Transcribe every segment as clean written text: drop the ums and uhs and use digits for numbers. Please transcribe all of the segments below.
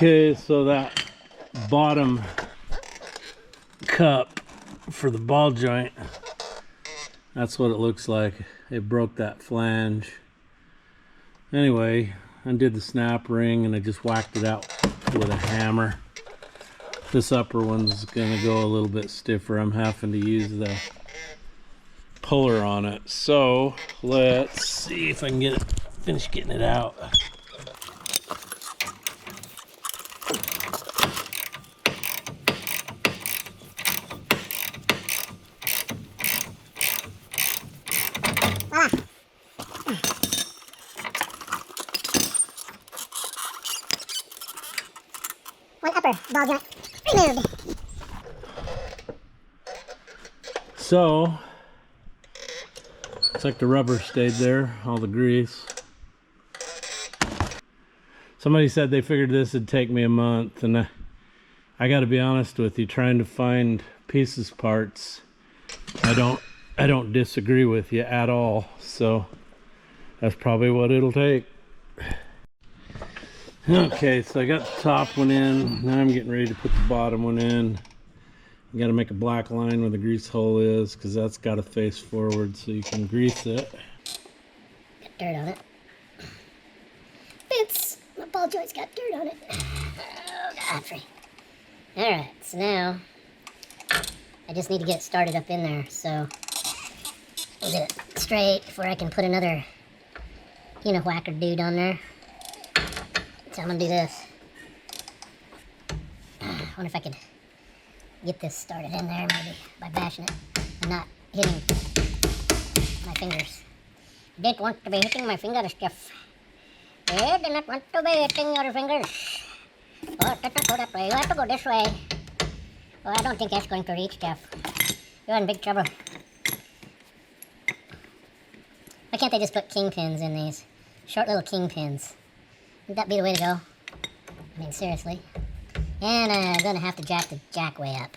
Okay, so that bottom cup for the ball joint, that's what it looks like. It broke that flange. Anyway, undid the snap ring and I just whacked it out with a hammer. This upper one's gonna go a little bit stiffer. I'm having to use the puller on it. So let's see if I can finish getting it out. One upper ball joint removed. So, it's like the rubber stayed there, all the grease. Somebody said they figured this would take me a month, and I gotta be honest with you, trying to find pieces parts, I don't disagree with you at all. So that's probably what it'll take. Okay, so I got the top one in. Now I'm getting ready to put the bottom one in. You got to make a black line where the grease hole is, because that's got to face forward so you can grease it. Got dirt on it. Vince, my ball joint's got dirt on it. Oh, Godfrey. Alright, so now I just need to get it started up in there, so I'll get it straight before I can put another whacker dude on there. So I'm gonna do this. I wonder if I could get this started in there maybe by bashing it and not hitting my fingers. I didn't want to be hitting my fingers, Jeff. I did not want to be hitting your fingers. Oh, it does not go that way. You have to go this way. Oh, I don't think that's going to reach, Jeff. You're in big trouble. Why can't they just put kingpins in these? Short little kingpins. Would that be the way to go? I mean, seriously. And I'm gonna have to jack the jackway up.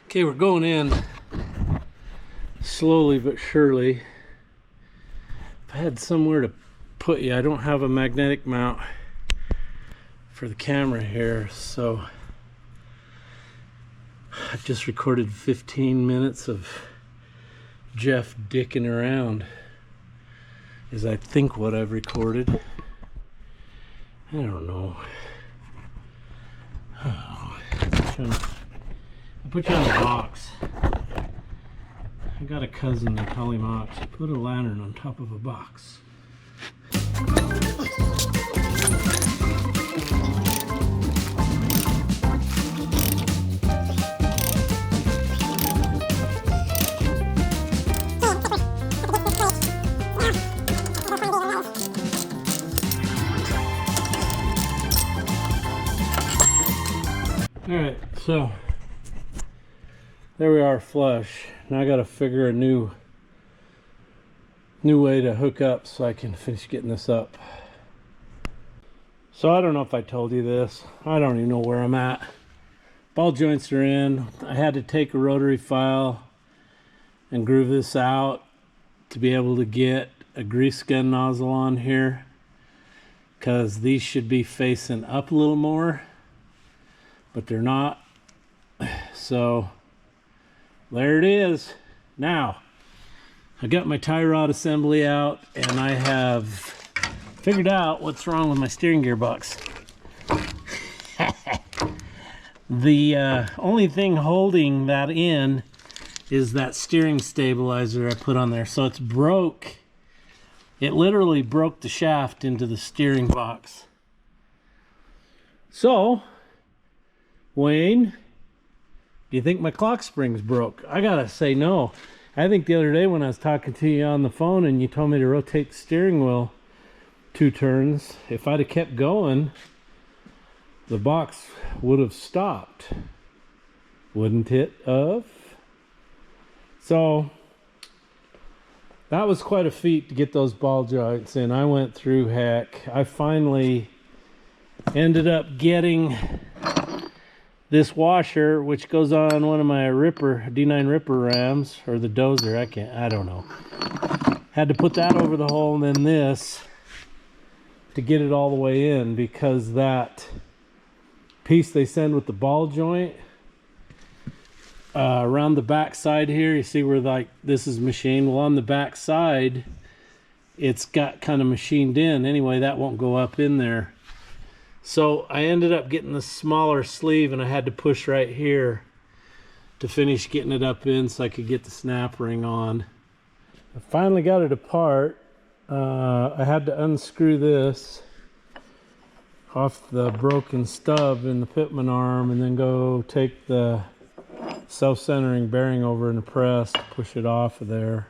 Okay, we're going in slowly but surely. If I had somewhere to put you, I don't have a magnetic mount for the camera here, so I've just recorded 15 minutes of Jeff dicking around, is I think what I've recorded. I don't know. I'll put you on a box. I got a cousin, they call him Ox. Put a lantern on top of a box. Alright, so there we are, flush. Now I gotta figure a new way to hook up so I can finish getting this up. So I don't know if I told you this. I don't even know where I'm at. Ball joints are in. I had to take a rotary file and groove this out to be able to get a grease gun nozzle on here, because these should be facing up a little more, but they're not. So there it is. Now I got my tie rod assembly out, and I have figured out what's wrong with my steering gearbox. The only thing holding that in is that steering stabilizer I put on there. So it's broke. It literally broke the shaft into the steering box. So, Wayne, do you think my clock spring's broke? I gotta say no. I think the other day when I was talking to you on the phone and you told me to rotate the steering wheel 2 turns, if I'd have kept going, the box would have stopped. Wouldn't it have? So, that was quite a feat to get those ball joints in. I went through heck. I finally ended up getting this washer, which goes on one of my D9 Ripper rams, or the dozer, I don't know. Had to put that over the hole, and then this to get it all the way in, because that piece they send with the ball joint, around the back side here, you see where like this is machined. Well, on the back side, it's got kind of machined in. Anyway, that won't go up in there. So I ended up getting the smaller sleeve, and I had to push right here to finish getting it up in so I could get the snap ring on. I finally got it apart. I had to unscrew this off the broken stub in the pitman arm, and then go take the self-centering bearing over in the press to push it off of there.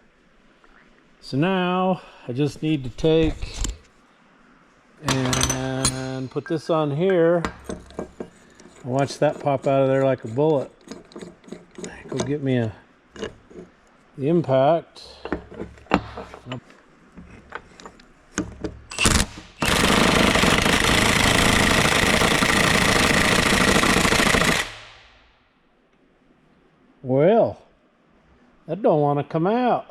So now I just need to take and put this on here. Watch that pop out of there like a bullet. Go get me the impact. Well, that don't want to come out.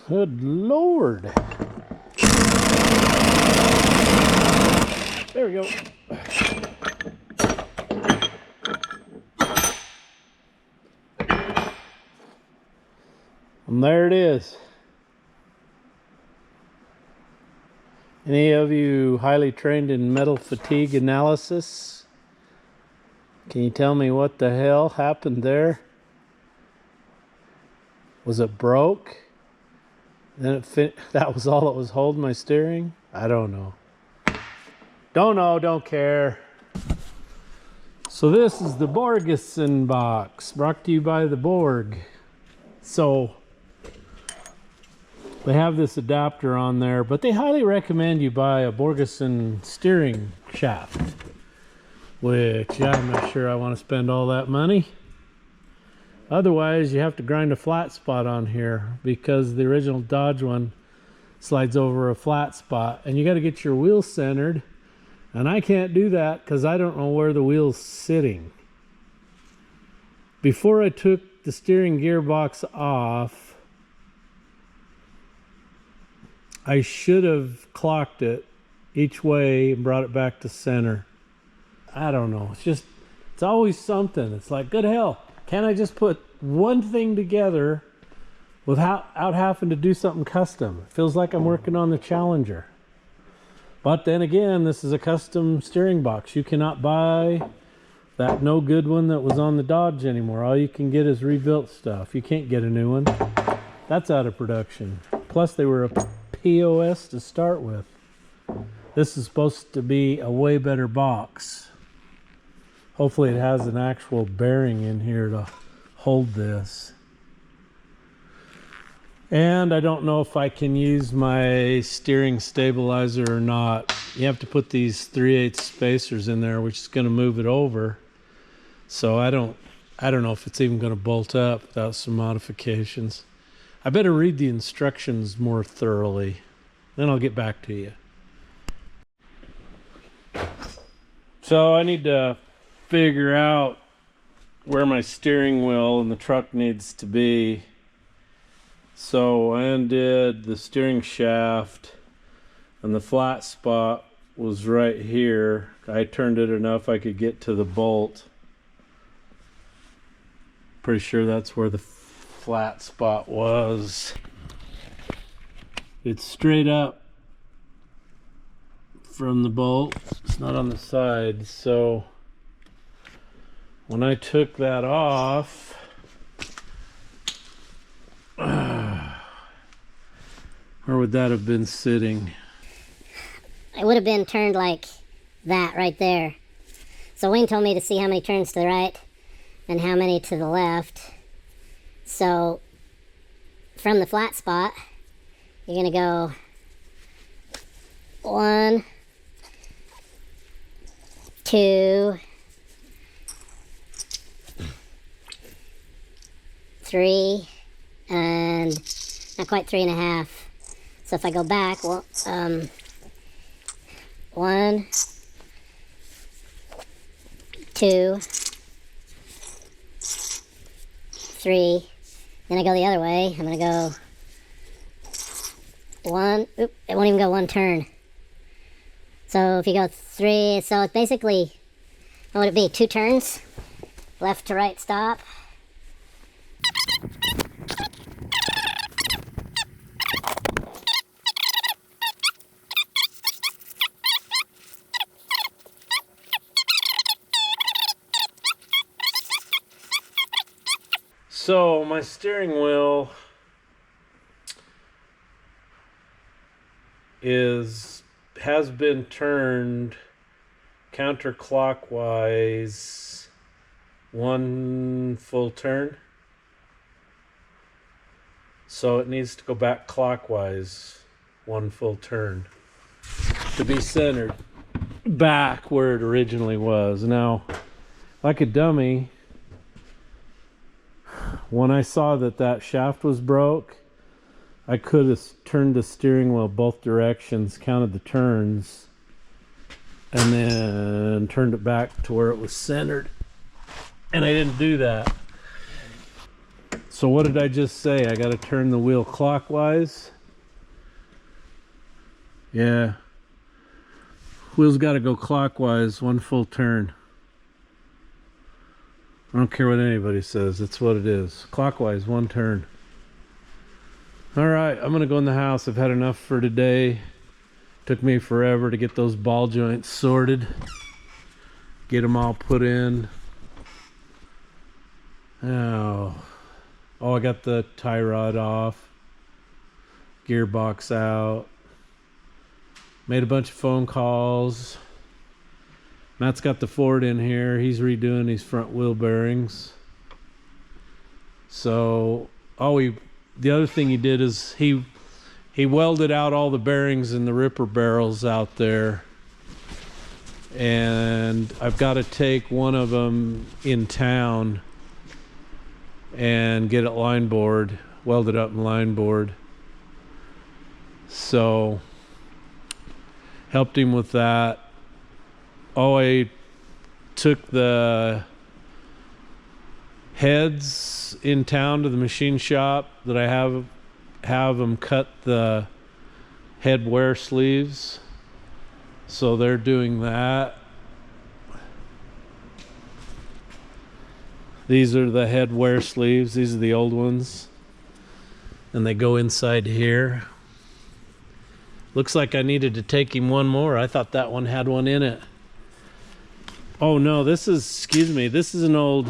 Good Lord. There we go. And there it is. Any of you highly trained in metal fatigue analysis? Can you tell me what the hell happened there? Was it broke? Then that was all it was holding my steering? I don't know. Don't know, don't care. So this is the Borgeson box, brought to you by the Borg. So they have this adapter on there, but they highly recommend you buy a Borgeson steering shaft, which I'm not sure I want to spend all that money. Otherwise, you have to grind a flat spot on here, because the original Dodge one slides over a flat spot, and you got to get your wheels centered, and I can't do that because I don't know where the wheel's sitting. Before I took the steering gearbox off, I should have clocked it each way and brought it back to center. I don't know. It's always something. It's like, good hell, can't I just put one thing together without having to do something custom? It feels like I'm working on the Challenger. But then again, this is a custom steering box. You cannot buy that no good one that was on the Dodge anymore. All you can get is rebuilt stuff. You can't get a new one. That's out of production. Plus, they were a POS to start with. This is supposed to be a way better box. Hopefully it has an actual bearing in here to hold this. And I don't know if I can use my steering stabilizer or not. You have to put these 3/8 spacers in there, which is going to move it over. So I don't know if it's even going to bolt up without some modifications. I better read the instructions more thoroughly. Then I'll get back to you. So I need to figure out where my steering wheel in the truck needs to be. So I undid the steering shaft, and the flat spot was right here. I turned it enough I could get to the bolt. Pretty sure that's where the flat spot was. It's straight up from the bolt. It's not on the side. So when I took that off, where would that have been sitting? It would have been turned like that right there. So Wayne told me to see how many turns to the right and how many to the left. So from the flat spot, you're gonna go 1, 2, 3, and not quite 3.5. So if I go back, well, 1, 2, 3. Then I go the other way. I'm gonna go 1. Oop, it won't even go 1 turn. So if you go 3, so it's basically, what would it be? 2 turns, left to right stop. So my steering wheel has been turned counterclockwise 1 full turn. So it needs to go back clockwise 1 full turn to be centered back where it originally was. Now, like a dummy, when I saw that shaft was broke, I could have turned the steering wheel both directions, counted the turns, and then turned it back to where it was centered. And I didn't do that. So what did I just say? I got to turn the wheel clockwise? Yeah. Wheel's got to go clockwise 1 full turn. I don't care what anybody says. That's what it is. Clockwise 1 turn. All right, I'm gonna go in the house. I've had enough for today. Took me forever to get those ball joints sorted, get them all put in. Oh, I got the tie rod off, gearbox out, made a bunch of phone calls. Matt's got the Ford in here. He's redoing these front wheel bearings. So the other thing he did is he welded out all the bearings in the ripper barrels out there, and I've got to take one of them in town and get it line board, welded up and line board. So helped him with that. I took the heads in town to the machine shop that I have them cut the head wear sleeves, so they're doing that. These are the head wear sleeves. These are the old ones, and they go inside here. Looks like I needed to take him one more. I thought that one had one in it. Oh no, this is an old,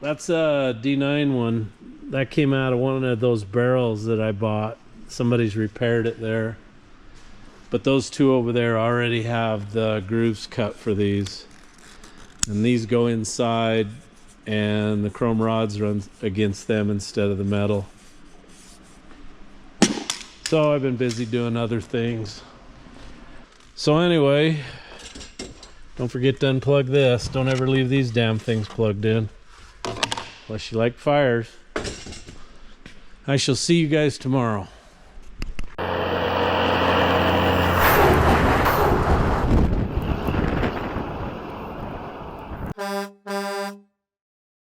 that's a D9 one. That came out of one of those barrels that I bought. Somebody's repaired it there. But those two over there already have the grooves cut for these. And these go inside, and the chrome rods run against them instead of the metal. So I've been busy doing other things. So anyway, don't forget to unplug this. Don't ever leave these damn things plugged in, unless you like fires. I shall see you guys tomorrow.